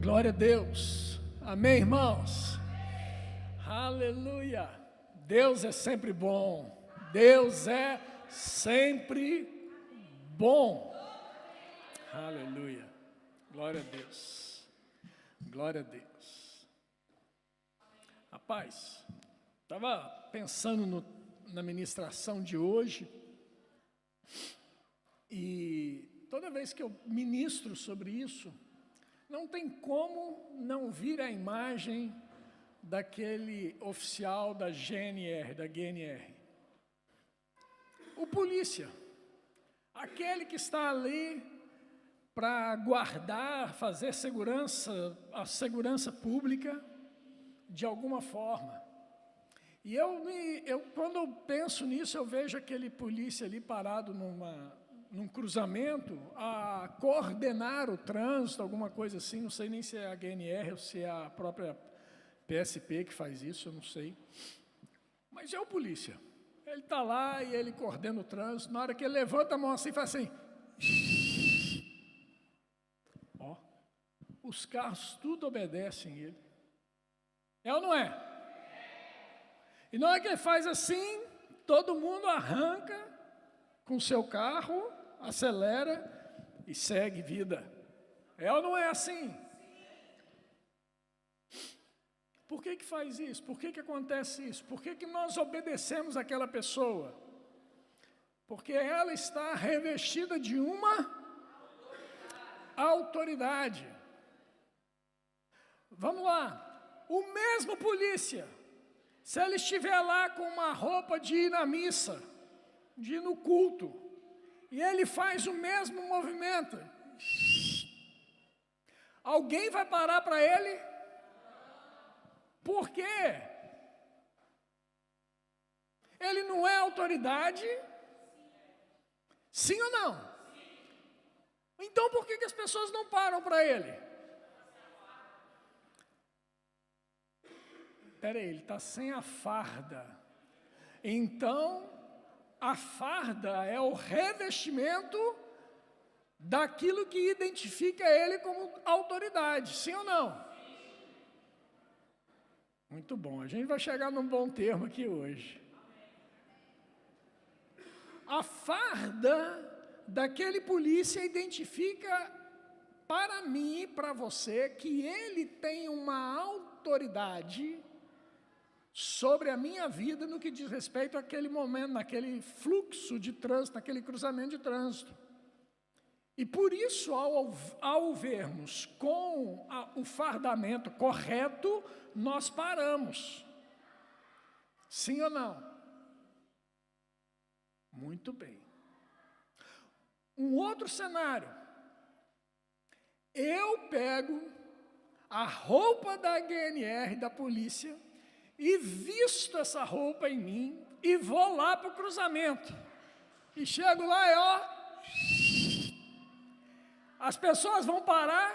Glória a Deus. Amém, irmãos? Aleluia. Deus é sempre bom. Deus é sempre bom. Aleluia. Glória a Deus. Glória a Deus. Rapaz, estava pensando na ministração de hoje e toda vez que eu ministro sobre isso, não tem como não vir a imagem daquele oficial da GNR. O polícia, aquele que está ali para guardar, fazer a segurança pública de alguma forma. E quando eu penso nisso, eu vejo aquele polícia ali parado num cruzamento, a coordenar o trânsito, alguma coisa assim, não sei nem se é a GNR ou se é a própria PSP que faz isso, eu não sei. Mas é o polícia. Ele está lá e ele coordena o trânsito, na hora que ele levanta a mão assim, faz assim. Ó, os carros tudo obedecem ele. É ou não é? E na hora que ele faz assim, todo mundo arranca com o seu carro, acelera e segue vida. É ou não é assim? Por que faz isso? Por que acontece isso? Por que nós obedecemos aquela pessoa? Porque ela está revestida de uma autoridade. Vamos lá. O mesmo polícia, se ele estiver lá com uma roupa de ir na missa, de ir no culto, e ele faz o mesmo movimento, alguém vai parar para ele? Por quê? Ele não é autoridade? Sim ou não? Então por que as pessoas não param para ele? Espera aí, ele está sem a farda. Então, a farda é o revestimento daquilo que identifica ele como autoridade, sim ou não? Muito bom, a gente vai chegar num bom termo aqui hoje. A farda daquele polícia identifica para mim e para você que ele tem uma autoridade sobre a minha vida no que diz respeito àquele momento, naquele fluxo de trânsito, naquele cruzamento de trânsito. E por isso, ao vermos com o fardamento correto, nós paramos. Sim ou não? Muito bem. Um outro cenário. Eu pego a roupa da GNR, da polícia, e visto essa roupa em mim, e vou lá para o cruzamento. E chego lá e ó... As pessoas vão parar?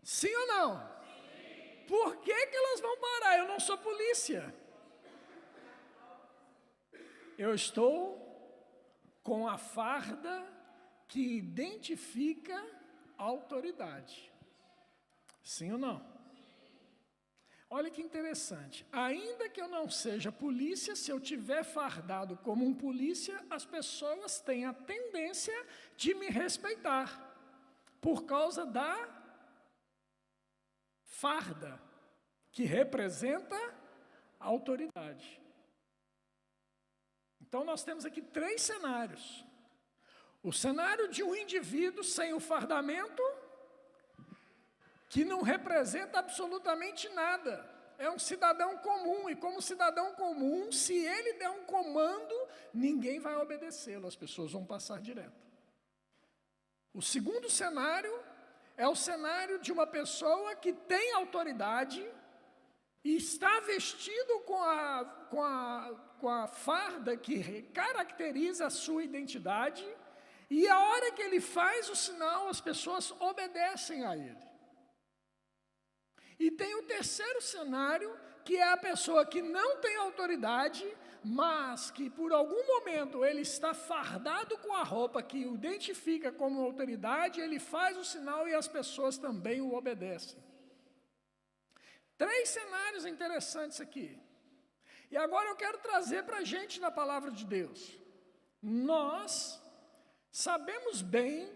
Sim ou não? Sim. Por que elas vão parar? Eu não sou polícia. Eu estou com a farda que identifica a autoridade. Sim ou não? Olha que interessante. Ainda que eu não seja polícia, se eu tiver fardado como um polícia, as pessoas têm a tendência de me respeitar por causa da farda, que representa a autoridade. Então, nós temos aqui 3 cenários. O cenário de um indivíduo sem o fardamento, que não representa absolutamente nada. É um cidadão comum, e como cidadão comum, se ele der um comando, ninguém vai obedecê-lo, as pessoas vão passar direto. O segundo cenário é o cenário de uma pessoa que tem autoridade e está vestido com a farda que caracteriza a sua identidade, e a hora que ele faz o sinal, as pessoas obedecem a ele. E tem o terceiro cenário, que é a pessoa que não tem autoridade, mas que por algum momento ele está fardado com a roupa que o identifica como autoridade, ele faz o sinal e as pessoas também o obedecem. 3 cenários interessantes aqui. E agora eu quero trazer para a gente na palavra de Deus. Nós sabemos bem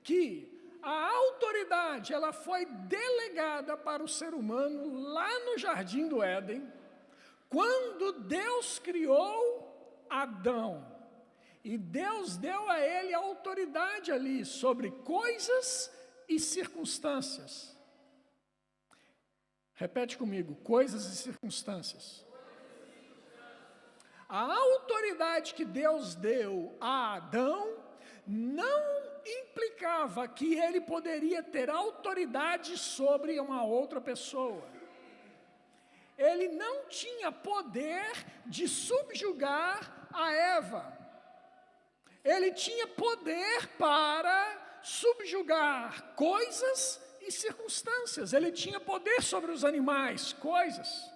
que a autoridade, ela foi delegada para o ser humano lá no Jardim do Éden, quando Deus criou Adão. E Deus deu a ele autoridade ali sobre coisas e circunstâncias. Repete comigo, coisas e circunstâncias. A autoridade que Deus deu a Adão não implicava que ele poderia ter autoridade sobre uma outra pessoa. Ele não tinha poder de subjugar a Eva. Ele tinha poder para subjugar coisas e circunstâncias. Ele tinha poder sobre os animais, coisas.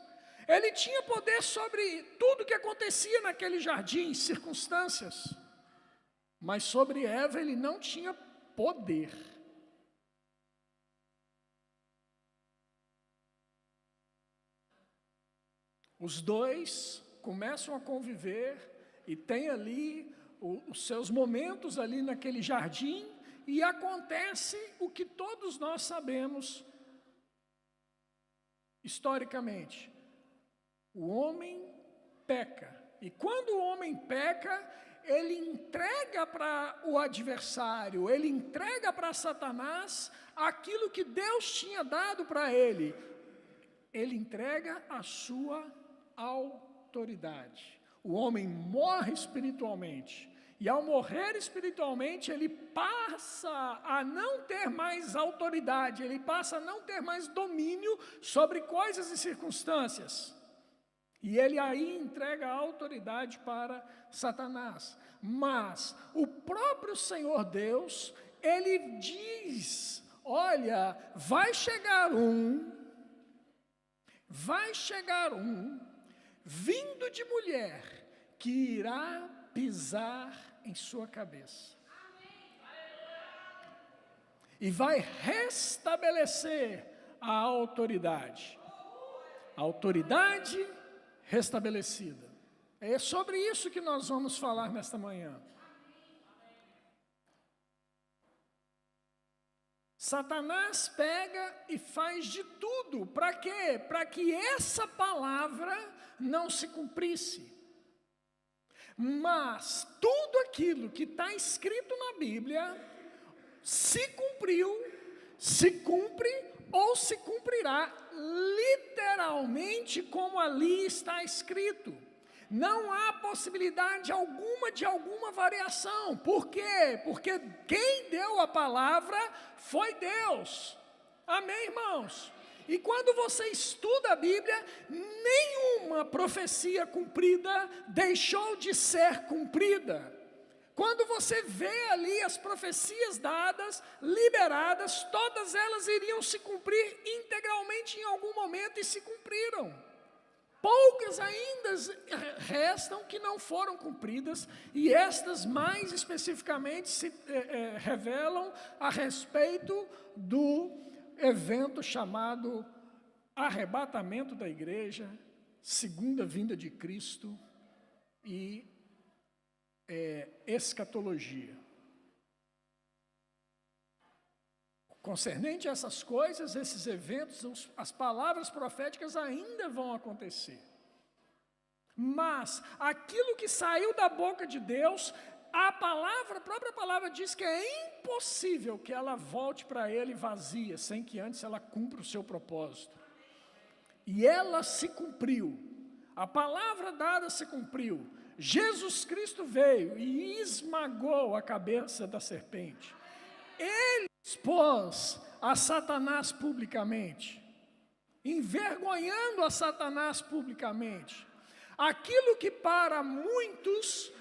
Ele tinha poder sobre tudo que acontecia naquele jardim, circunstâncias. Mas sobre Eva ele não tinha poder. Os dois começam a conviver e tem ali os seus momentos ali naquele jardim e acontece o que todos nós sabemos historicamente. O homem peca. E quando o homem peca, ele entrega para o adversário, ele entrega para Satanás aquilo que Deus tinha dado para ele. Ele entrega a sua autoridade. O homem morre espiritualmente. E ao morrer espiritualmente, ele passa a não ter mais autoridade, ele passa a não ter mais domínio sobre coisas e circunstâncias. E ele aí entrega a autoridade para Satanás. Mas o próprio Senhor Deus, ele diz, olha, vai chegar um vindo de mulher que irá pisar em sua cabeça. E vai restabelecer a autoridade. A autoridade restabelecida. É sobre isso que nós vamos falar nesta manhã. Satanás pega e faz de tudo. Para quê? Para que essa palavra não se cumprisse. Mas tudo aquilo que está escrito na Bíblia se cumpriu, se cumpre ou se cumprirá literalmente como ali está escrito. Não há possibilidade alguma de alguma variação. Por quê? Porque quem deu a palavra foi Deus. Amém, irmãos? E quando você estuda a Bíblia, nenhuma profecia cumprida deixou de ser cumprida. Quando você vê ali as profecias dadas, liberadas, todas elas iriam se cumprir integralmente em algum momento e se cumpriram. Poucas ainda restam que não foram cumpridas, e estas mais especificamente se revelam a respeito do evento chamado arrebatamento da igreja, segunda vinda de Cristo e escatologia. Concernente a essas coisas, esses eventos, as palavras proféticas ainda vão acontecer. Mas aquilo que saiu da boca de Deus, a própria palavra diz que é impossível que ela volte para ele vazia, sem que antes ela cumpra o seu propósito. E ela se cumpriu. A palavra dada se cumpriu. Jesus Cristo veio e esmagou a cabeça da serpente. Ele expôs a Satanás publicamente, envergonhando a Satanás publicamente. Aquilo que para muitos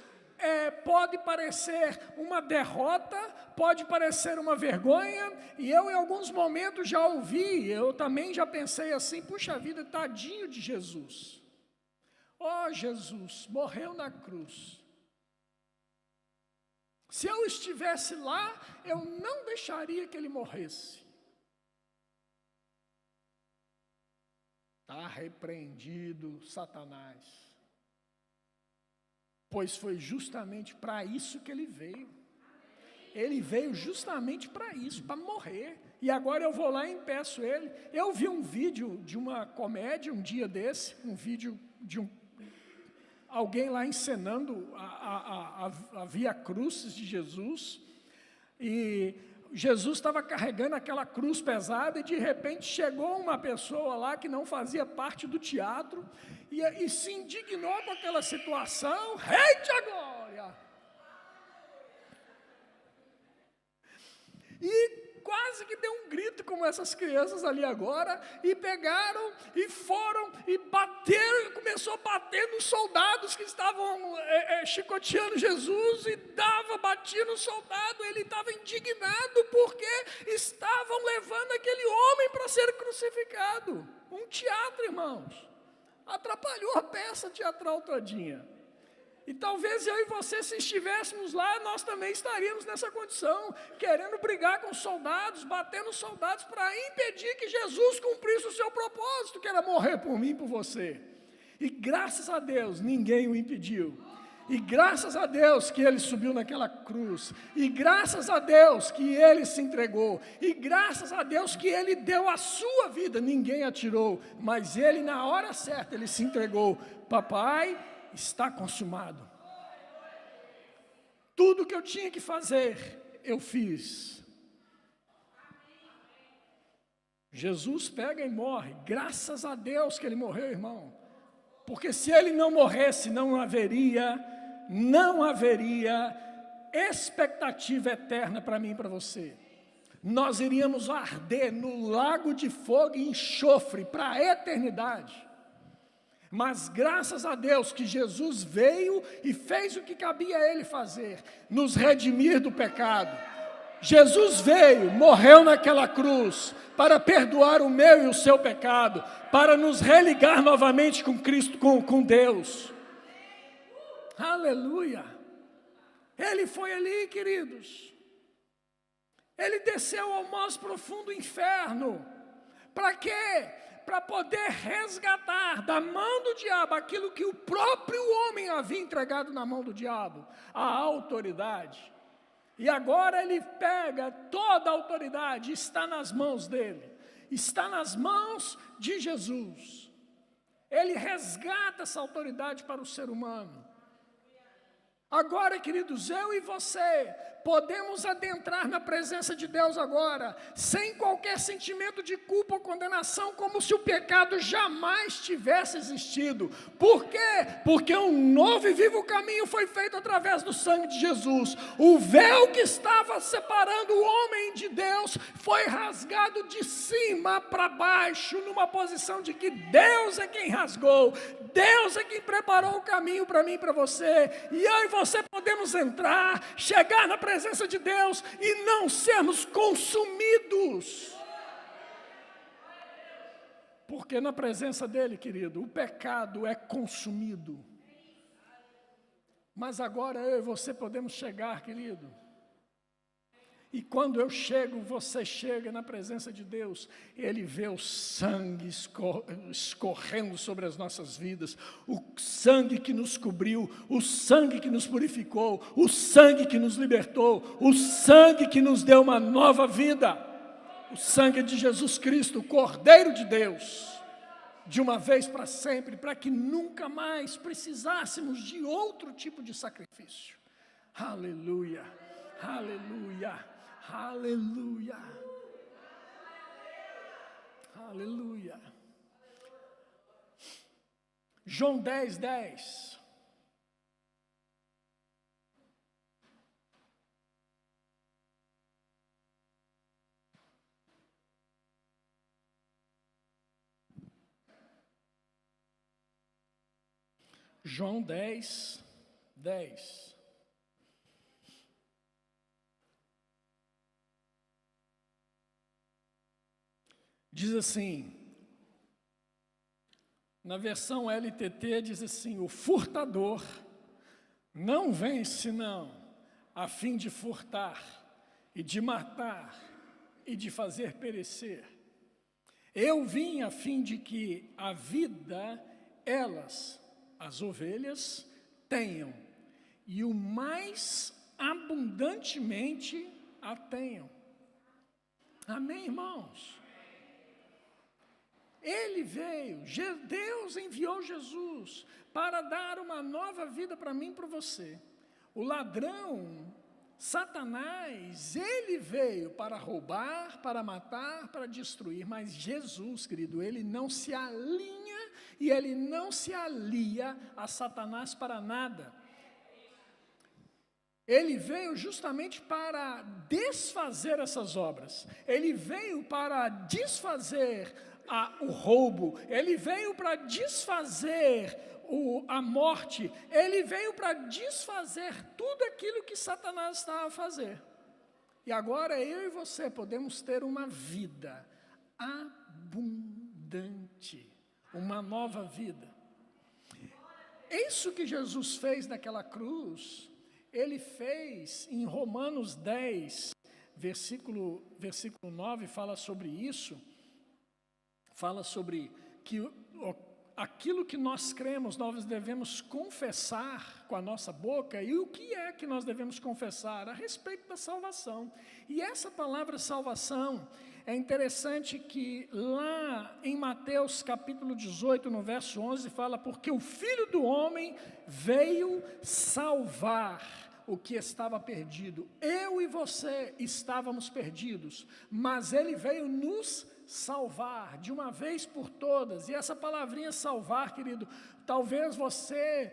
pode parecer uma derrota, pode parecer uma vergonha, e eu em alguns momentos já ouvi, eu também já pensei assim, puxa vida, tadinho de Jesus. Oh, Jesus, morreu na cruz. Se eu estivesse lá, eu não deixaria que ele morresse. Está repreendido, Satanás. Pois foi justamente para isso que ele veio. Ele veio justamente para isso, para morrer. E agora eu vou lá e impeço ele. Eu vi um vídeo de uma comédia um dia desse, um vídeo de alguém lá encenando a Via Crucis de Jesus. E Jesus estava carregando aquela cruz pesada e de repente chegou uma pessoa lá que não fazia parte do teatro e se indignou com aquela situação. Rei a glória! E quase que deu um grito como essas crianças ali agora, e pegaram e foram e bateram, e começou a bater nos soldados que estavam chicoteando Jesus, e batia no soldado. Ele estava indignado porque estavam levando aquele homem para ser crucificado. Um teatro, irmãos, atrapalhou a peça teatral todinha. E talvez eu e você, se estivéssemos lá, nós também estaríamos nessa condição, querendo brigar com os soldados, batendo os soldados para impedir que Jesus cumprisse o seu propósito, que era morrer por mim e por você. E graças a Deus, ninguém o impediu. E graças a Deus que ele subiu naquela cruz. E graças a Deus que ele se entregou. E graças a Deus que ele deu a sua vida. Ninguém atirou, mas ele, na hora certa, ele se entregou. Papai, está consumado. Tudo que eu tinha que fazer, eu fiz. Jesus pega e morre. Graças a Deus que ele morreu, irmão. Porque se ele não morresse, não haveria expectativa eterna para mim e para você. Nós iríamos arder no lago de fogo e enxofre para a eternidade. Mas graças a Deus que Jesus veio e fez o que cabia a ele fazer, nos redimir do pecado. Jesus veio, morreu naquela cruz, para perdoar o meu e o seu pecado, para nos religar novamente com Cristo, com Deus. Aleluia! Ele foi ali, queridos. Ele desceu ao mais profundo inferno. Para quê? Para poder resgatar da mão do diabo aquilo que o próprio homem havia entregado na mão do diabo, a autoridade. E agora ele pega toda a autoridade, está nas mãos dele, está nas mãos de Jesus. Ele resgata essa autoridade para o ser humano. Agora, queridos, eu e você podemos adentrar na presença de Deus agora, sem qualquer sentimento de culpa ou condenação, como se o pecado jamais tivesse existido. Por quê? Porque um novo e vivo caminho foi feito através do sangue de Jesus. O véu que estava separando o homem de Deus foi rasgado de cima para baixo, numa posição de que Deus é quem rasgou, Deus é quem preparou o caminho para mim e para você, e eu e você podemos entrar, chegar na presença de Deus e não sermos consumidos. Porque na presença dele, querido, o pecado é consumido. Mas agora eu e você podemos chegar, querido. E quando eu chego, você chega na presença de Deus, Ele vê o sangue escorrendo sobre as nossas vidas, o sangue que nos cobriu, o sangue que nos purificou, o sangue que nos libertou, o sangue que nos deu uma nova vida, o sangue de Jesus Cristo, o Cordeiro de Deus, de uma vez para sempre, para que nunca mais precisássemos de outro tipo de sacrifício. Aleluia, aleluia. Aleluia, aleluia. João 10:10. João 10:10. Diz assim, na versão LTT diz assim, o furtador não vem senão a fim de furtar e de matar e de fazer perecer. Eu vim a fim de que a vida, elas, as ovelhas, tenham, e o mais abundantemente a tenham. Amém, irmãos? Ele veio, Deus enviou Jesus para dar uma nova vida para mim e para você. O ladrão, Satanás, ele veio para roubar, para matar, para destruir, mas Jesus, querido, ele não se alinha e ele não se alia a Satanás para nada. Ele veio justamente para desfazer essas obras, ele veio para desfazer o roubo, ele veio para desfazer a morte, ele veio para desfazer tudo aquilo que Satanás estava a fazer. E agora eu e você podemos ter uma vida abundante, uma nova vida. Isso que Jesus fez naquela cruz, ele fez em Romanos 10, versículo 9, fala sobre isso, fala sobre que aquilo que nós cremos, nós devemos confessar com a nossa boca. E o que é que nós devemos confessar? A respeito da salvação. E essa palavra salvação, é interessante que lá em Mateus capítulo 18, no verso 11, fala, porque o Filho do Homem veio salvar o que estava perdido. Eu e você estávamos perdidos, mas Ele veio nos salvar de uma vez por todas. E essa palavrinha salvar, querido, talvez você,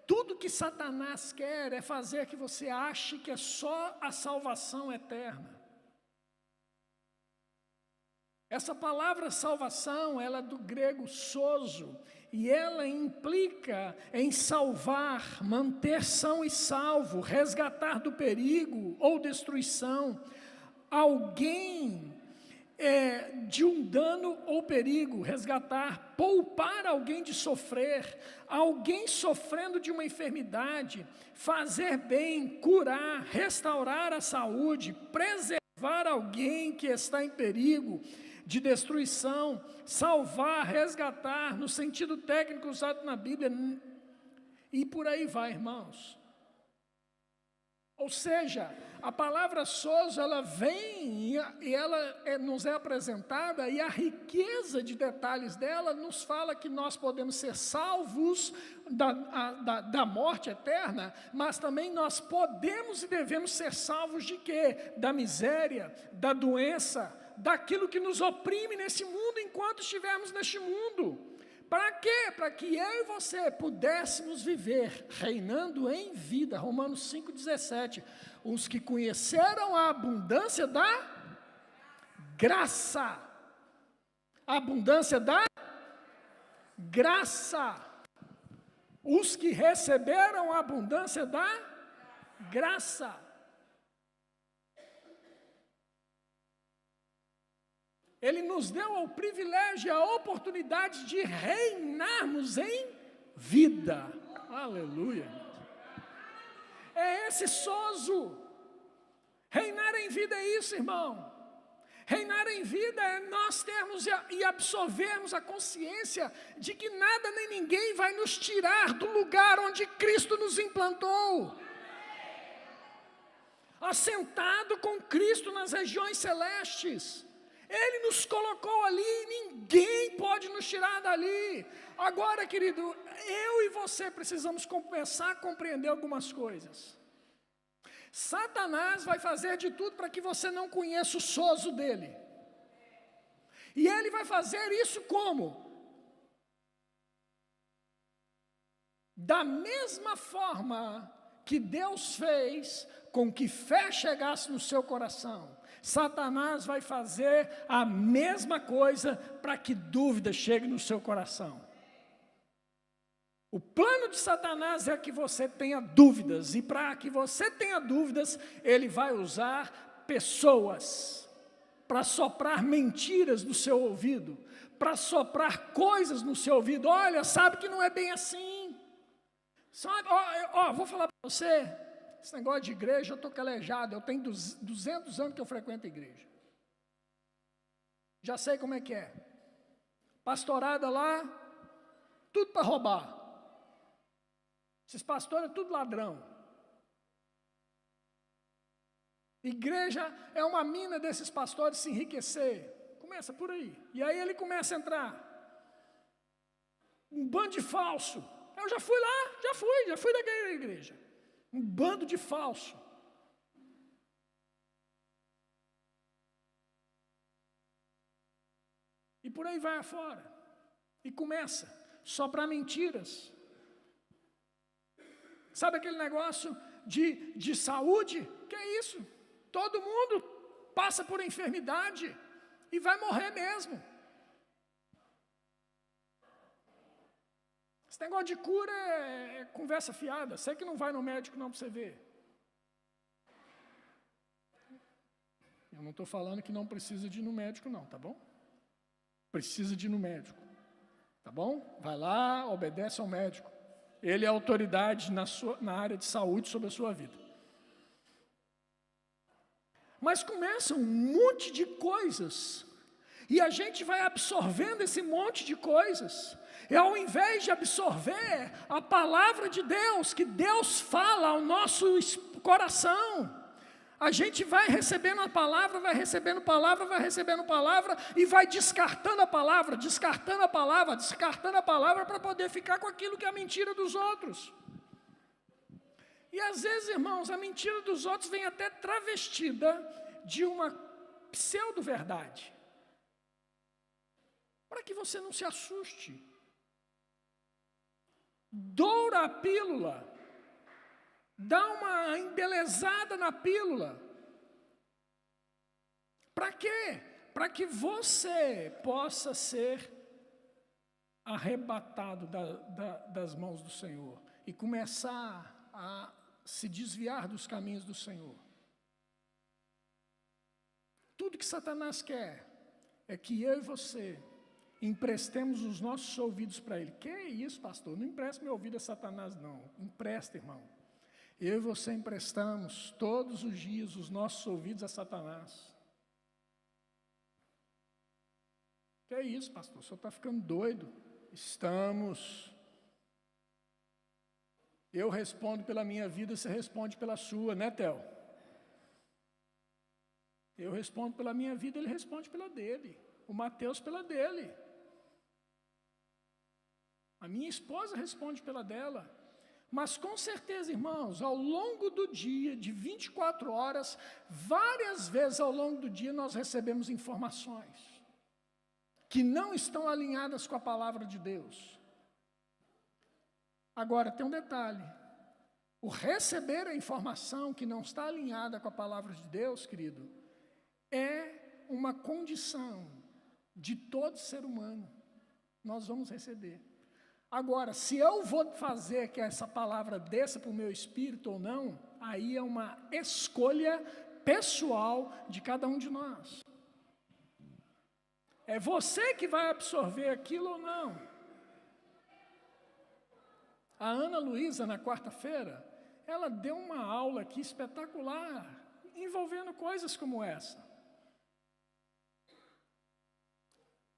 tudo que Satanás quer é fazer que você ache que é só a salvação eterna. Essa palavra salvação, ela é do grego sozo, e ela implica em salvar, manter são e salvo, resgatar do perigo ou destruição, alguém de um dano ou perigo, resgatar, poupar alguém de sofrer, alguém sofrendo de uma enfermidade, fazer bem, curar, restaurar a saúde, preservar alguém que está em perigo de destruição, salvar, resgatar, no sentido técnico usado na Bíblia, e por aí vai, irmãos. Ou seja, a palavra sozo, ela vem e ela nos é apresentada, e a riqueza de detalhes dela nos fala que nós podemos ser salvos da morte eterna, mas também nós podemos e devemos ser salvos de quê? Da miséria, da doença, daquilo que nos oprime nesse mundo enquanto estivermos neste mundo. Para quê? Para que eu e você pudéssemos viver reinando em vida. Romanos 5,17. Os que conheceram a abundância da graça. A abundância da graça. Os que receberam a abundância da graça. Ele nos deu o privilégio, a oportunidade de reinarmos em vida. Aleluia. É esse sozo. Reinar em vida é isso, irmão. Reinar em vida é nós termos e absorvermos a consciência de que nada nem ninguém vai nos tirar do lugar onde Cristo nos implantou. Assentado com Cristo nas regiões celestes. Ele nos colocou ali e ninguém pode nos tirar dali. Agora, querido, eu e você precisamos começar a compreender algumas coisas. Satanás vai fazer de tudo para que você não conheça o sozo dele. E ele vai fazer isso como? Da mesma forma que Deus fez com que fé chegasse no seu coração. Satanás vai fazer a mesma coisa para que dúvida chegue no seu coração. O plano de Satanás é que você tenha dúvidas, e para que você tenha dúvidas, ele vai usar pessoas para soprar mentiras no seu ouvido, para soprar coisas no seu ouvido. Olha, sabe que não é bem assim. Sabe, vou falar para você, esse negócio de igreja, eu estou calejado, eu tenho 200 anos que eu frequento a igreja. Já sei como é que é. Pastorada lá, tudo para roubar. Esses pastores é tudo ladrão. Igreja é uma mina desses pastores se enriquecer. Começa por aí. E aí ele começa a entrar. Um bando de falso. Eu já fui lá, já fui daquela igreja. Um bando de falso. E por aí vai afora. E começa só para mentiras. Sabe aquele negócio de saúde? Que é isso? Todo mundo passa por enfermidade e vai morrer mesmo. Esse negócio de cura é conversa fiada. Sei que não vai no médico não para você ver. Eu não estou falando que não precisa de ir no médico não, tá bom? Precisa de ir no médico, tá bom? Vai lá, obedece ao médico. Ele é autoridade na área de saúde sobre a sua vida. Mas começa um monte de coisas, e a gente vai absorvendo esse monte de coisas, e ao invés de absorver a palavra de Deus, que Deus fala ao nosso coração, a gente vai recebendo a palavra, vai recebendo palavra, vai recebendo palavra, e vai descartando a palavra, descartando a palavra, descartando a palavra, para poder ficar com aquilo que é a mentira dos outros. E às vezes, irmãos, a mentira dos outros vem até travestida de uma pseudo-verdade. Para que você não se assuste. Doura a pílula. Dá uma embelezada na pílula. Para quê? Para que você possa ser arrebatado das mãos do Senhor e começar a se desviar dos caminhos do Senhor. Tudo que Satanás quer é que eu e você emprestemos os nossos ouvidos para ele. Que isso, pastor? Não empresta meu ouvido a Satanás, não. Empresta, irmão. Eu e você emprestamos todos os dias os nossos ouvidos a Satanás. Que é isso, pastor? O senhor está ficando doido? Estamos. Eu respondo pela minha vida, você responde pela sua, né, Theo? Eu respondo pela minha vida, ele responde pela dele. O Mateus pela dele. A minha esposa responde pela dela. Mas com certeza, irmãos, ao longo do dia, de 24 horas, várias vezes ao longo do dia nós recebemos informações que não estão alinhadas com a palavra de Deus. Agora, tem um detalhe. O receber a informação que não está alinhada com a palavra de Deus, querido, é uma condição de todo ser humano. Nós vamos receber. Agora, se eu vou fazer que essa palavra desça para o meu espírito ou não, aí é uma escolha pessoal de cada um de nós. É você que vai absorver aquilo ou não. A Ana Luísa, na quarta-feira, ela deu uma aula aqui espetacular, envolvendo coisas como essa.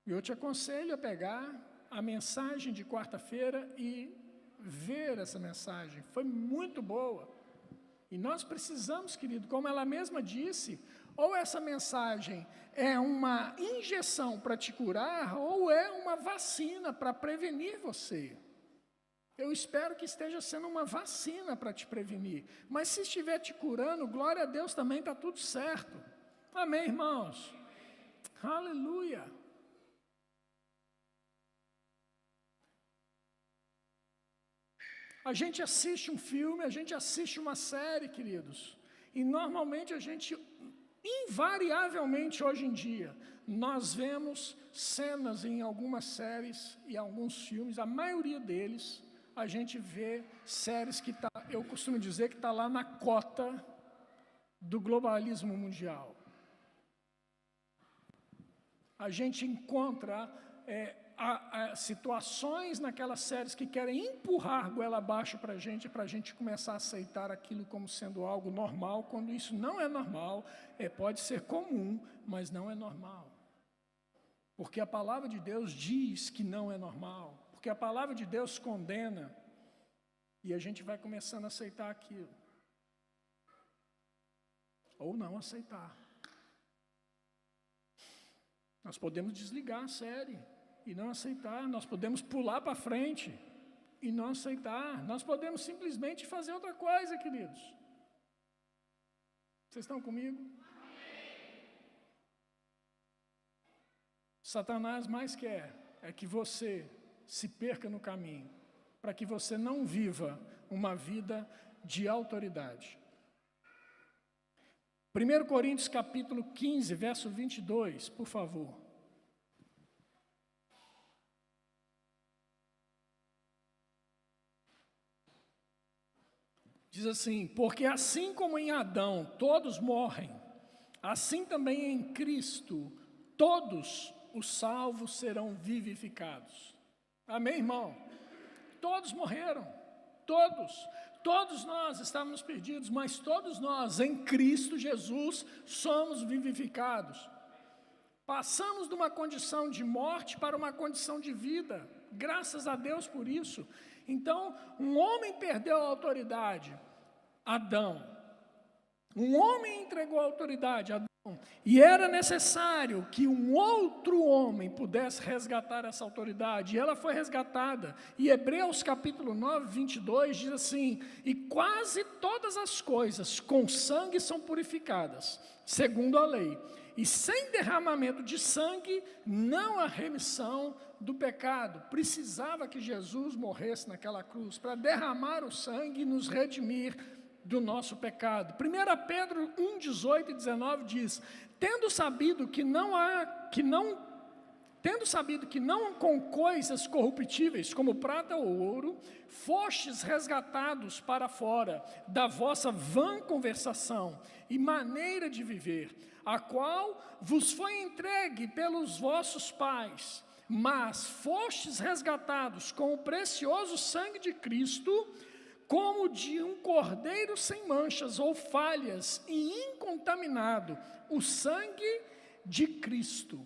E eu te aconselho a pegar a mensagem de quarta-feira e ver essa mensagem. Foi muito boa. E nós precisamos, querido, como ela mesma disse, ou essa mensagem é uma injeção para te curar, ou é uma vacina para prevenir você. Eu espero que esteja sendo uma vacina para te prevenir. Mas se estiver te curando, glória a Deus, também está tudo certo. Amém, irmãos? Aleluia! A gente assiste um filme, a gente assiste uma série, queridos. E normalmente a gente, invariavelmente hoje em dia, nós vemos cenas em algumas séries e alguns filmes, a maioria deles, a gente vê séries que eu costumo dizer que está lá na cota do globalismo mundial. A gente encontra situações naquelas séries que querem empurrar goela abaixo para a gente começar a aceitar aquilo como sendo algo normal, quando isso não é normal, pode ser comum, mas não é normal. Porque a palavra de Deus diz que não é normal, porque a palavra de Deus condena, e a gente vai começando a aceitar aquilo. Ou não aceitar. Nós podemos desligar a série e não aceitar, nós podemos pular para frente e não aceitar, nós podemos simplesmente fazer outra coisa, queridos. Vocês estão comigo? Satanás mais quer que você se perca no caminho, para que você não viva uma vida de autoridade. 1 Coríntios capítulo 15, verso 22, por favor. Diz assim: porque assim como em Adão todos morrem, assim também em Cristo todos os salvos serão vivificados. Amém, irmão? Todos morreram, todos nós estávamos perdidos, mas todos nós em Cristo Jesus somos vivificados. Passamos de uma condição de morte para uma condição de vida, graças a Deus por isso. Então, um homem perdeu a autoridade, Adão. Um homem entregou a autoridade, Adão. E era necessário que um outro homem pudesse resgatar essa autoridade, e ela foi resgatada. E Hebreus capítulo 9, 22 diz assim: e quase todas as coisas com sangue são purificadas, segundo a lei. E sem derramamento de sangue, não há remissão do pecado. Precisava que Jesus morresse naquela cruz, para derramar o sangue e nos redimir do nosso pecado. 1 Pedro 1, 18 e 19 diz: tendo sabido que não com coisas corruptíveis, como prata ou ouro, fostes resgatados para fora da vossa vã conversação e maneira de viver, a qual vos foi entregue pelos vossos pais, mas fostes resgatados com o precioso sangue de Cristo, como de um cordeiro sem manchas ou falhas e incontaminado, o sangue de Cristo.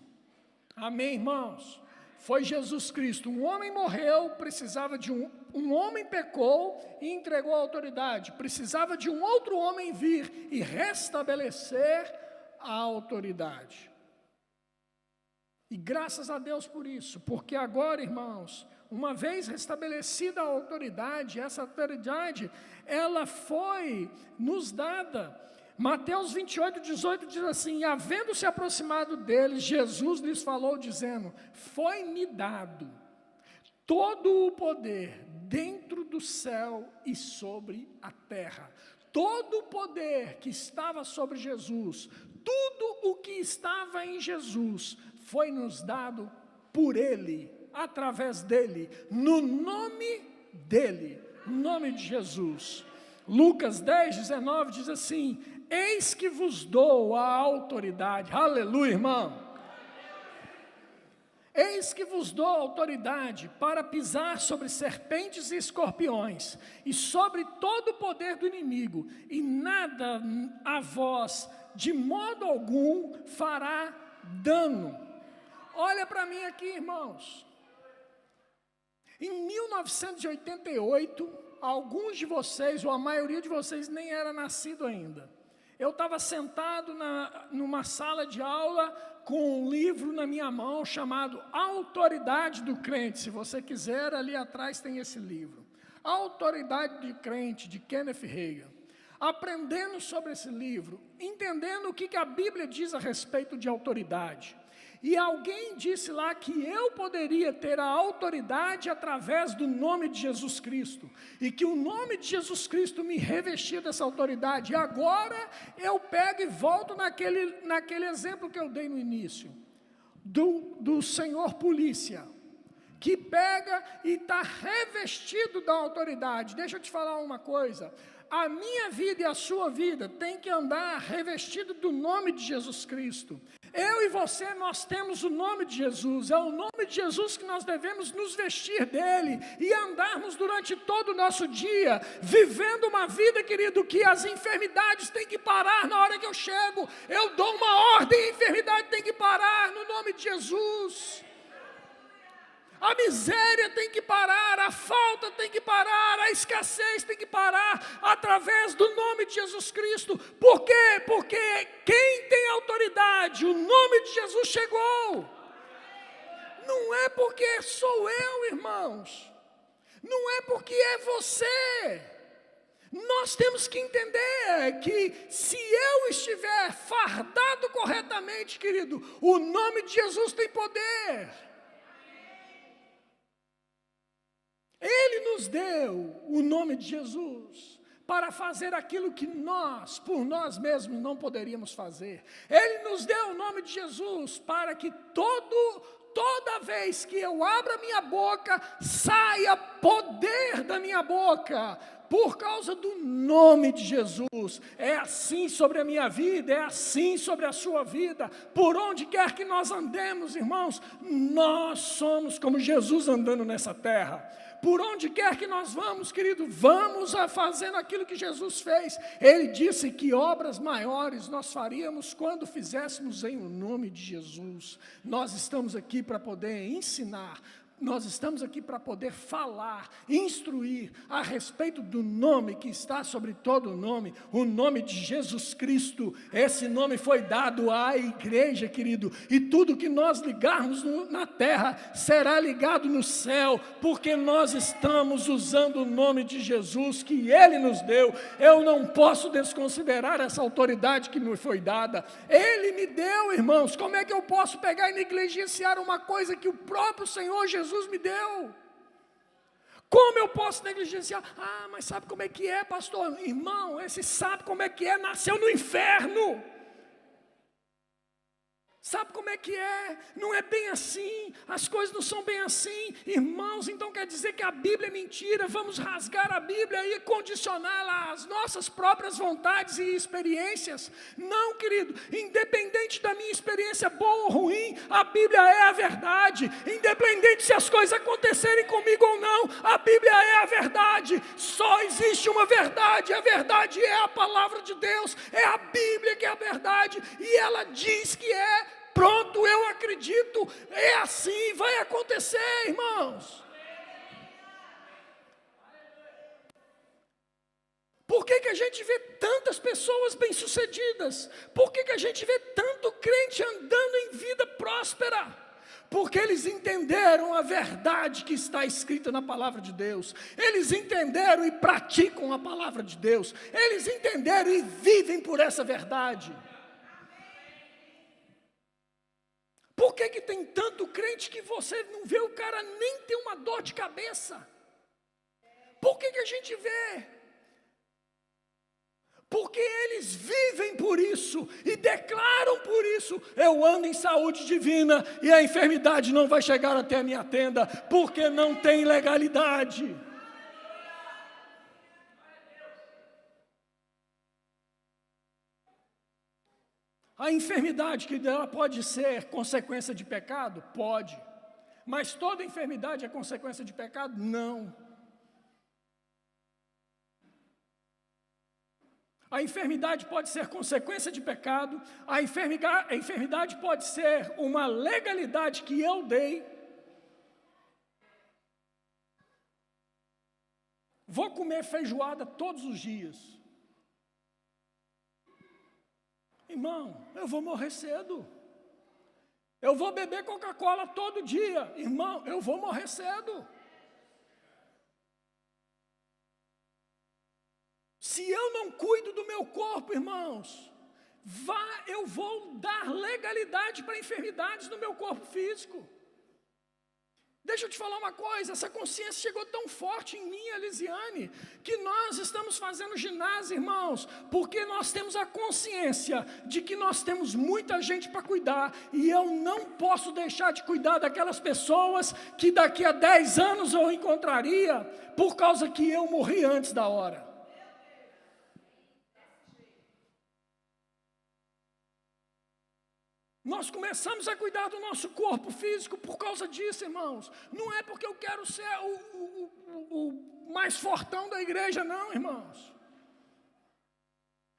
Amém, irmãos? Foi Jesus Cristo. Um homem morreu, precisava de um homem pecou e entregou a autoridade. Precisava de um outro homem vir e restabelecer a autoridade. E graças a Deus por isso, porque agora, irmãos, uma vez restabelecida a autoridade, essa autoridade, ela foi nos dada. Mateus 28, 18 diz assim: e havendo se aproximado deles, Jesus lhes falou, dizendo: foi-me dado todo o poder dentro do céu e sobre a terra. Todo o poder que estava sobre Jesus, tudo o que estava em Jesus, foi nos dado por Ele, através dele, no nome dele, no nome de Jesus. Lucas 10, 19 diz assim: eis que vos dou a autoridade. Aleluia, irmão. Eis que vos dou autoridade para pisar sobre serpentes e escorpiões, e sobre todo o poder do inimigo, e nada a vós, de modo algum, fará dano. Olha para mim aqui, irmãos. Em 1988, alguns de vocês, ou a maioria de vocês, nem era nascido ainda. Eu estava sentado numa sala de aula com um livro na minha mão chamado Autoridade do Crente. Se você quiser, ali atrás tem esse livro. Autoridade do Crente, de Kenneth Hagin. Aprendendo sobre esse livro, entendendo o que a Bíblia diz a respeito de autoridade. E alguém disse lá que eu poderia ter a autoridade através do nome de Jesus Cristo, e que o nome de Jesus Cristo me revestia dessa autoridade. E agora eu pego e volto naquele exemplo que eu dei no início, do senhor polícia, que pega e está revestido da autoridade. Deixa eu te falar uma coisa: a minha vida e a sua vida tem que andar revestido do nome de Jesus Cristo. Eu e você, nós temos o nome de Jesus, é o nome de Jesus que nós devemos nos vestir dele e andarmos durante todo o nosso dia, vivendo uma vida, querido, que as enfermidades têm que parar na hora que eu chego. Eu dou uma ordem, a enfermidade tem que parar no nome de Jesus. A miséria tem que parar, a falta tem que parar, a escassez tem que parar, através do nome de Jesus Cristo. Por quê? Porque quem tem autoridade, o nome de Jesus chegou. Não é porque sou eu, irmãos, não é porque é você. Nós temos que entender que se eu estiver fardado corretamente, querido, o nome de Jesus tem poder. Ele nos deu o nome de Jesus para fazer aquilo que nós, por nós mesmos, não poderíamos fazer. Ele nos deu o nome de Jesus para que toda vez que eu abra minha boca, saia poder da minha boca, por causa do nome de Jesus. É assim sobre a minha vida, é assim sobre a sua vida. Por onde quer que nós andemos, irmãos, nós somos como Jesus andando nessa terra. Por onde quer que nós vamos, querido, vamos fazendo aquilo que Jesus fez. Ele disse que obras maiores nós faríamos quando fizéssemos em nome de Jesus. Nós estamos aqui para poder ensinar, nós estamos aqui para poder falar, instruir a respeito do nome que está sobre todo nome, o nome de Jesus Cristo. Esse nome foi dado à igreja, querido, e tudo que nós ligarmos na terra será ligado no céu, porque nós estamos usando o nome de Jesus que Ele nos deu. Eu não posso desconsiderar essa autoridade que me foi dada. Ele me deu, irmãos. Como é que eu posso pegar e negligenciar uma coisa que o próprio Senhor Jesus me deu? Como eu posso negligenciar? Ah, mas sabe como é que é, pastor? Irmão, esse sabe como é que é, nasceu no inferno. Sabe como é que é? Não é bem assim, as coisas não são bem assim. Irmãos, então quer dizer que a Bíblia é mentira? Vamos rasgar a Bíblia e condicioná-la às nossas próprias vontades e experiências? Não, querido, independente da minha experiência boa ou ruim, a Bíblia é a verdade. Independente se as coisas acontecerem comigo ou não, a Bíblia é a verdade. Só existe uma verdade, a verdade é a palavra de Deus, é a Bíblia que é a verdade, e ela diz que é. Pronto, eu acredito, é assim, vai acontecer, irmãos. Por que a gente vê tantas pessoas bem-sucedidas? Por que a gente vê tanto crente andando em vida próspera? Porque eles entenderam a verdade que está escrita na palavra de Deus. Eles entenderam e praticam a palavra de Deus. Eles entenderam e vivem por essa verdade. Por que tem tanto crente que você não vê o cara nem ter uma dor de cabeça? Por que a gente vê? Porque eles vivem por isso e declaram por isso: eu ando em saúde divina e a enfermidade não vai chegar até a minha tenda, porque não tem legalidade. A enfermidade, que ela pode ser consequência de pecado? Pode. Mas toda enfermidade é consequência de pecado? Não. A enfermidade pode ser consequência de pecado, a enfermidade pode ser uma legalidade que eu dei. Vou comer feijoada todos os dias. Irmão, eu vou morrer cedo. Eu vou beber Coca-Cola todo dia. Irmão, eu vou morrer cedo. Se eu não cuido do meu corpo, irmãos, eu vou dar legalidade para enfermidades no meu corpo físico. Deixa eu te falar uma coisa, essa consciência chegou tão forte em mim, Elisiane, que nós estamos fazendo ginásio, irmãos, porque nós temos a consciência de que nós temos muita gente para cuidar, e eu não posso deixar de cuidar daquelas pessoas que daqui a 10 anos eu encontraria, por causa que eu morri antes da hora. Nós começamos a cuidar do nosso corpo físico por causa disso, irmãos. Não é porque eu quero ser o mais fortão da igreja, não, irmãos.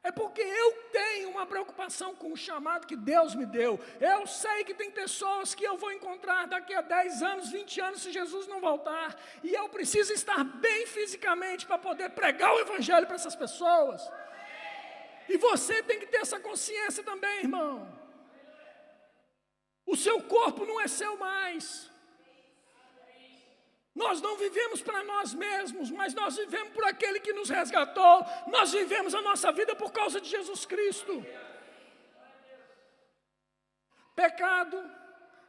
É porque eu tenho uma preocupação com o chamado que Deus me deu. Eu sei que tem pessoas que eu vou encontrar daqui a 10 anos, 20 anos, se Jesus não voltar. E eu preciso estar bem fisicamente para poder pregar o evangelho para essas pessoas. E você tem que ter essa consciência também, irmão. O seu corpo não é seu mais. Nós não vivemos para nós mesmos, mas nós vivemos por aquele que nos resgatou. Nós vivemos a nossa vida por causa de Jesus Cristo. Pecado,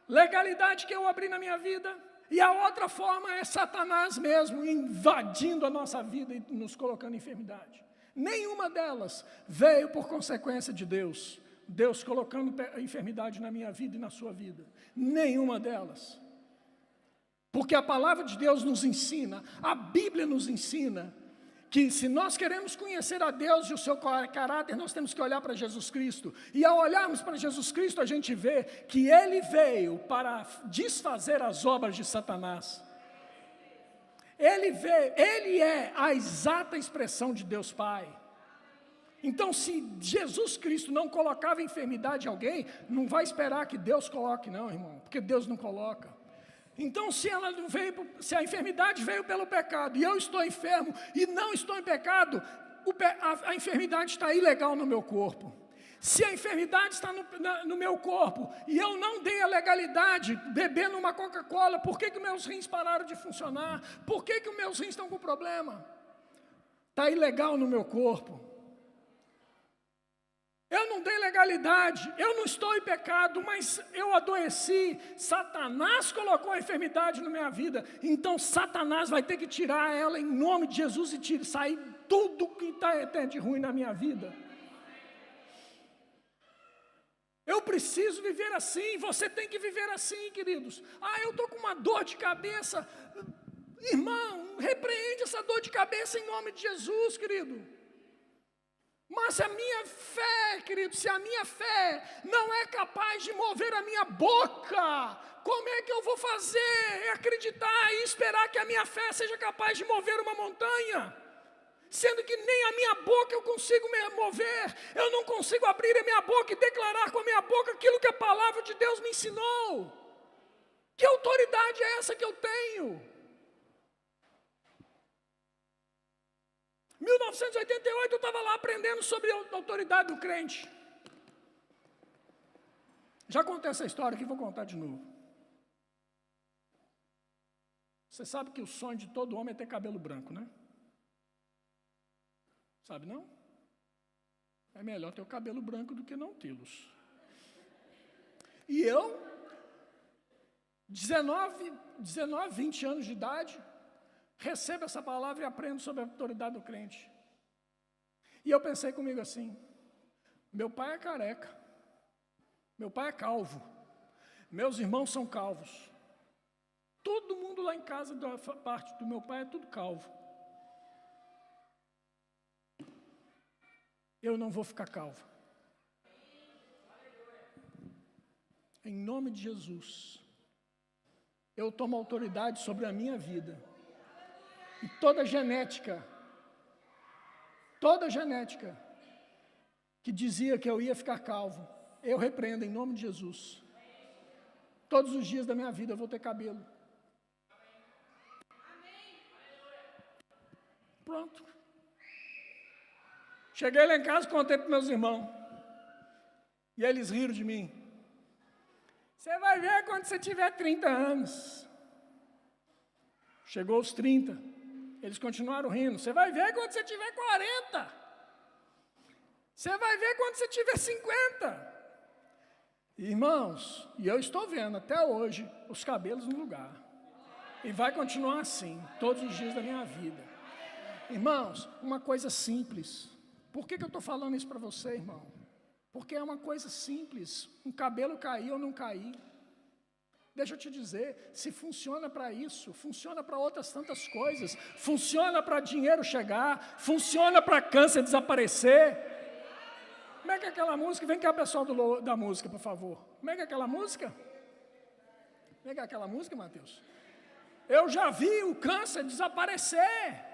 legalidade que eu abri na minha vida. E a outra forma é Satanás mesmo, invadindo a nossa vida e nos colocando em enfermidade. Nenhuma delas veio por consequência de Deus. Deus colocando a enfermidade na minha vida e na sua vida. Nenhuma delas. Porque a palavra de Deus nos ensina, a Bíblia nos ensina, que se nós queremos conhecer a Deus e o seu caráter, nós temos que olhar para Jesus Cristo. E ao olharmos para Jesus Cristo, a gente vê que Ele veio para desfazer as obras de Satanás. Ele é a exata expressão de Deus Pai. Então, se Jesus Cristo não colocava enfermidade em alguém, não vai esperar que Deus coloque, não, irmão, porque Deus não coloca. Então, se a enfermidade veio pelo pecado, e eu estou enfermo, e não estou em pecado, a enfermidade está ilegal no meu corpo. Se a enfermidade está no meu corpo, e eu não dei a legalidade, bebendo uma Coca-Cola, por que meus rins pararam de funcionar? Por que os meus rins estão com problema? Está ilegal no meu corpo. Eu não dei legalidade, eu não estou em pecado, mas eu adoeci. Satanás colocou a enfermidade na minha vida, então Satanás vai ter que tirar ela em nome de Jesus e sair tudo que está de ruim na minha vida. Eu preciso viver assim, você tem que viver assim, queridos. Eu estou com uma dor de cabeça. Irmão, repreende essa dor de cabeça em nome de Jesus, querido. Mas se a minha fé, querido, se a minha fé não é capaz de mover a minha boca, como é que eu vou fazer, acreditar e esperar que a minha fé seja capaz de mover uma montanha? Sendo que nem a minha boca eu consigo me mover, eu não consigo abrir a minha boca e declarar com a minha boca aquilo que a palavra de Deus me ensinou. Que autoridade é essa que eu tenho? 1988 eu estava lá aprendendo sobre a autoridade do crente. Já contei essa história aqui, vou contar de novo. Você sabe que o sonho de todo homem é ter cabelo branco, né? Sabe não? É melhor ter o cabelo branco do que não tê-los. E eu, 19, 20 anos de idade, recebo essa palavra e aprendo sobre a autoridade do crente. E eu pensei comigo assim, meu pai é careca, meu pai é calvo, meus irmãos são calvos, todo mundo lá em casa, da parte do meu pai, é tudo calvo. Eu não vou ficar calvo. Em nome de Jesus, eu tomo autoridade sobre a minha vida. E toda genética que dizia que eu ia ficar calvo, eu repreendo em nome de Jesus. Todos os dias da minha vida eu vou ter cabelo. Pronto. Cheguei lá em casa e contei para meus irmãos. E eles riram de mim. Você vai ver quando você tiver 30 anos. Chegou aos 30. Eles continuaram rindo. Você vai ver quando você tiver 40. Você vai ver quando você tiver 50. Irmãos, e eu estou vendo até hoje os cabelos no lugar. E vai continuar assim, todos os dias da minha vida. Irmãos, uma coisa simples. Por que eu estou falando isso para você, irmão? Porque é uma coisa simples. Um cabelo cair ou não cair. Deixa eu te dizer, se funciona para isso, funciona para outras tantas coisas, funciona para dinheiro chegar, funciona para câncer desaparecer. Como é que é aquela música? Vem cá, pessoal da música, por favor. Como é que é aquela música? Como é que é aquela música, Mateus? Eu já vi o câncer desaparecer.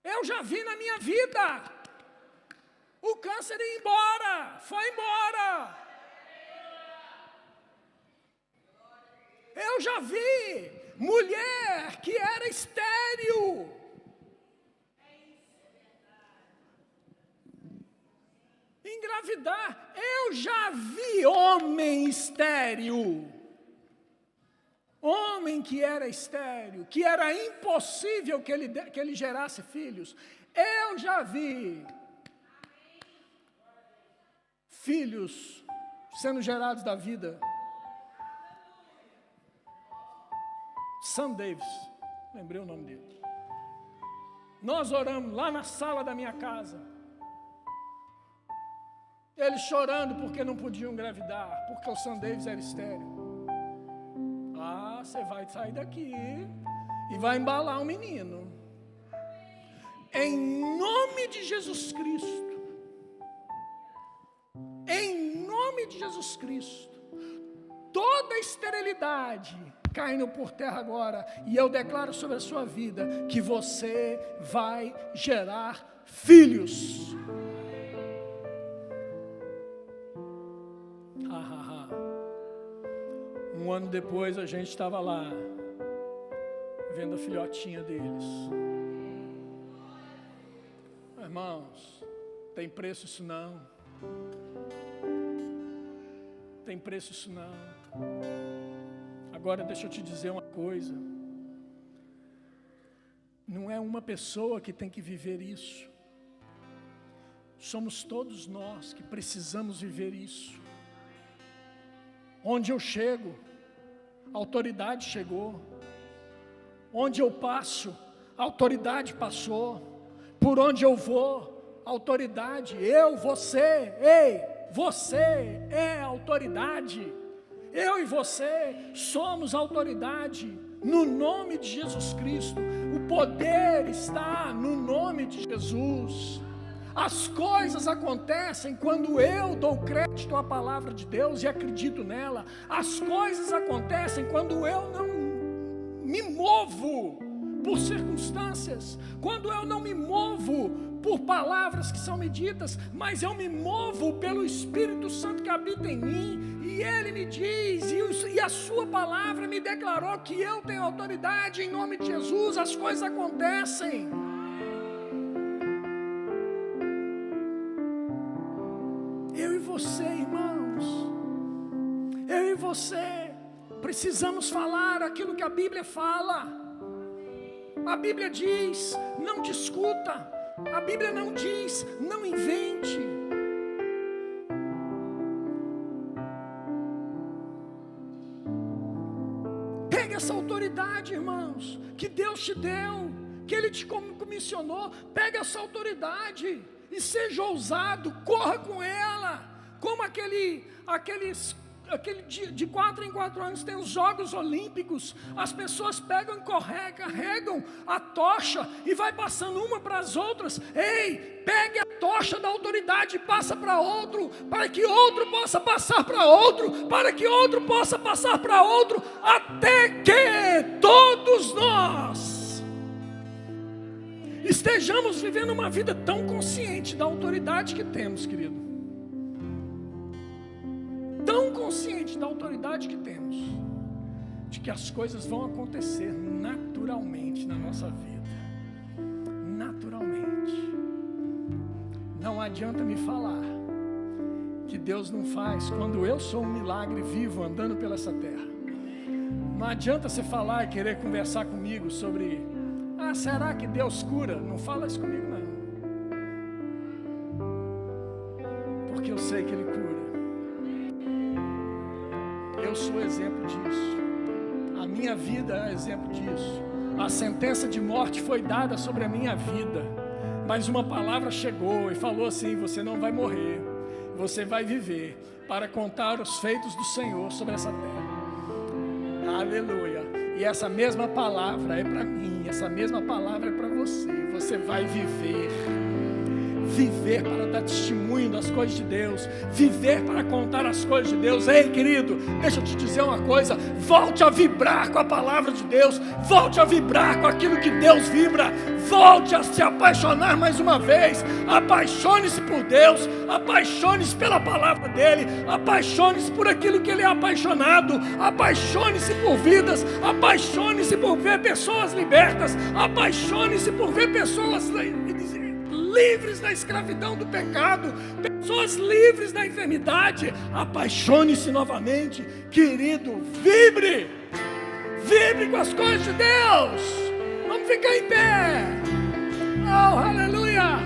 Eu já vi na minha vida o câncer ir embora. Foi embora. Eu já vi mulher que era estéril. Engravidar. Eu já vi homem estéril. Homem que era estéril, que era impossível que ele gerasse filhos. Eu já vi filhos sendo gerados da vida. Sam Davis, lembrei o nome dele. Nós oramos lá na sala da minha casa. Eles chorando porque não podiam engravidar, porque o Sam Davis era estéril. Ah, você vai sair daqui e vai embalar um menino. Em nome de Jesus Cristo. Em nome de Jesus Cristo. Toda esterilidade caindo por terra agora. E eu declaro sobre a sua vida que você vai gerar filhos. Um ano depois a gente estava lá, vendo a filhotinha deles. Irmãos, tem preço isso não. Tem preço isso não. Agora deixa eu te dizer uma coisa. Não é uma pessoa que tem que viver isso. Somos todos nós que precisamos viver isso. Onde eu chego, a autoridade chegou. Onde eu passo, a autoridade passou. Por onde eu vou, a autoridade, você é autoridade. Eu e você somos autoridade no nome de Jesus Cristo. O poder está no nome de Jesus. As coisas acontecem quando eu dou crédito à palavra de Deus e acredito nela. As coisas acontecem quando eu não me movo por circunstâncias, quando eu não me movo por palavras que são me ditas, mas eu me movo pelo Espírito Santo que habita em mim, e Ele me diz, e a sua palavra me declarou que eu tenho autoridade em nome de Jesus. As coisas acontecem. Eu e você, irmãos, eu e você precisamos falar aquilo que a Bíblia fala. A Bíblia diz, não discuta. A Bíblia não diz, não invente. Pega essa autoridade, irmãos, que Deus te deu, que Ele te comissionou. Pega essa autoridade e seja ousado, corra com ela, como aqueles de 4 em 4 anos tem os Jogos Olímpicos, as pessoas pegam e carregam a tocha e vai passando uma para as outras. Ei, pegue a tocha da autoridade e passa para outro, para que outro possa passar para outro, para que outro possa passar para outro, até que todos nós estejamos vivendo uma vida tão consciente da autoridade que temos, querido. Tão consciente da autoridade que temos, de que as coisas vão acontecer naturalmente na nossa vida. Naturalmente. Não adianta me falar que Deus não faz quando eu sou um milagre vivo andando pela essa terra. Não adianta você falar e querer conversar comigo sobre, será que Deus cura? Não fala isso comigo não. Porque eu sei que Ele cura. Eu sou exemplo disso. A minha vida é exemplo disso. A sentença de morte foi dada sobre a minha vida, mas uma palavra chegou e falou assim: você não vai morrer, você vai viver para contar os feitos do Senhor sobre essa terra. Aleluia. E essa mesma palavra é para mim, essa mesma palavra é para você. Você vai viver. viver para dar testemunho das coisas de Deus, viver para contar as coisas de Deus. Ei, querido, deixa eu te dizer uma coisa: volte a vibrar com a palavra de Deus, volte a vibrar com aquilo que Deus vibra, volte a se apaixonar mais uma vez. Apaixone-se por Deus, apaixone-se pela palavra dele, apaixone-se por aquilo que ele é apaixonado, apaixone-se por vidas, apaixone-se por ver pessoas libertas, apaixone-se por ver pessoas livres da escravidão do pecado, pessoas livres da enfermidade. Apaixone-se novamente, querido, vibre com as coisas de Deus. Vamos ficar em pé. Oh, aleluia.